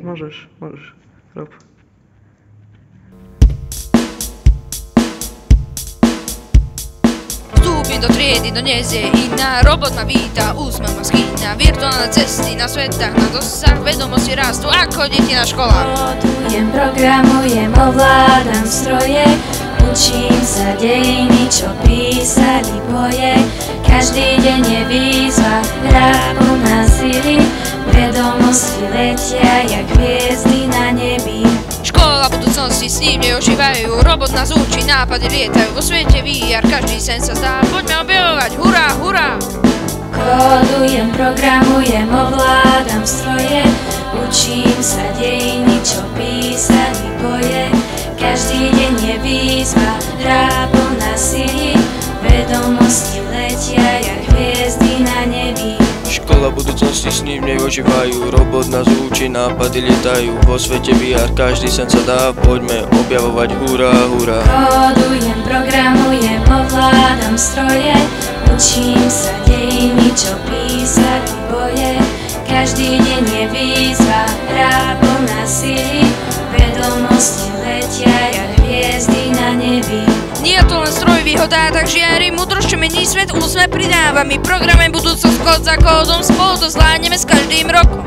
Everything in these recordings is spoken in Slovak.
możesz. Rob. Vstúpim do triedy, do nezie iná, robotná víta, úsmev ma skýňa, virtuálne cesty na svetách, na dosah vedomosti rastú ako deti na školách. Kodujem, programujem, ovládam stroje, učím sa dejiny, čo písali boje. Každý deň je výzva, hra plná sily, vedomosti letia jak hviezdy na nebi. Škola budúcnosti s ním neožívajú, robot nás učí, nápady lietajú, vo svete VR každý sen sa zdá, poďme objavovať, hurá, hurá! Kodujem, programujem, ovládam stroje, učím sa dejiny, čo písali boje. Každý deň je výzva, hra plná sily, vedomosti letia jak hviezdy na nebi. Škola budúcnosti s ním neožívajú, robot nás učí, nápady lietajú, vo svete VR každý sen sa dá, poďme objavovať, hurá, hurá. Kodujem, programujem, ovládam stroje, učím sa dejiny, čo písali boje. Každý deň je výzva, hra plná sily, vedomosti letia jak hviezdy na nebi. Nie je to len stroj výhoda, tak žiari, múdrosť, čo mení svet, úsmev pridáva. My programujem budúcnosť kód za kódom, spolu to zvládneme s každým rokom.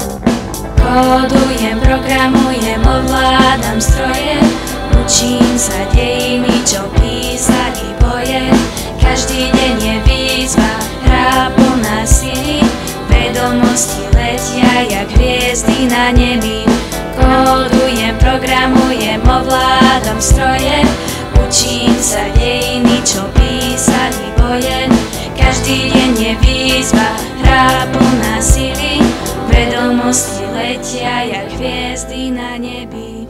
Kodujem, programujem, ovládam stroje, učím sa dejiny, čo písali boje. Každý deň je výzva, hra plná sily, vedomosti letia jak hviezdy na nebi. Kodujem, programujem, ovládam stroje, učím sa dejiny, čo písali boje. Každý deň je výzva, hra plná sily, vedomosti letia jak hviezdy na nebi.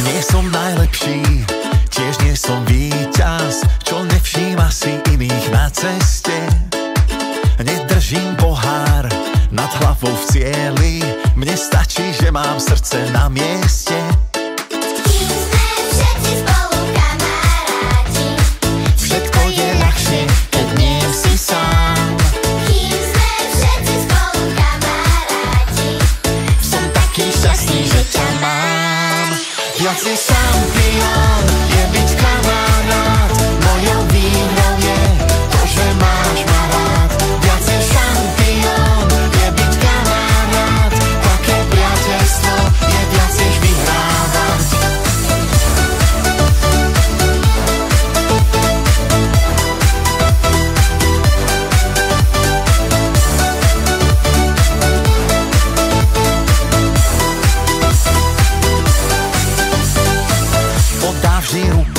Nie som najlepší, tiež nie som víťaz, čo nevšíma si iných na ceste. Nedržím pohár nad hlavou v cieli, mne stačí, že mám srdce na mieste. Kým sme všetci spolu kamaráti, Všetko je ľahšie, keď nie si sám. kým sme všetci spolu kamaráti, Som taký šťastný, že ťa mám. Viac je šampión, je byť kamarát. Mojou výhrou je to, že máš ma rád. Viac je šampión, je byť kamarát. Také priateľstvo je viac než vyhrávať. Podá vždy ruku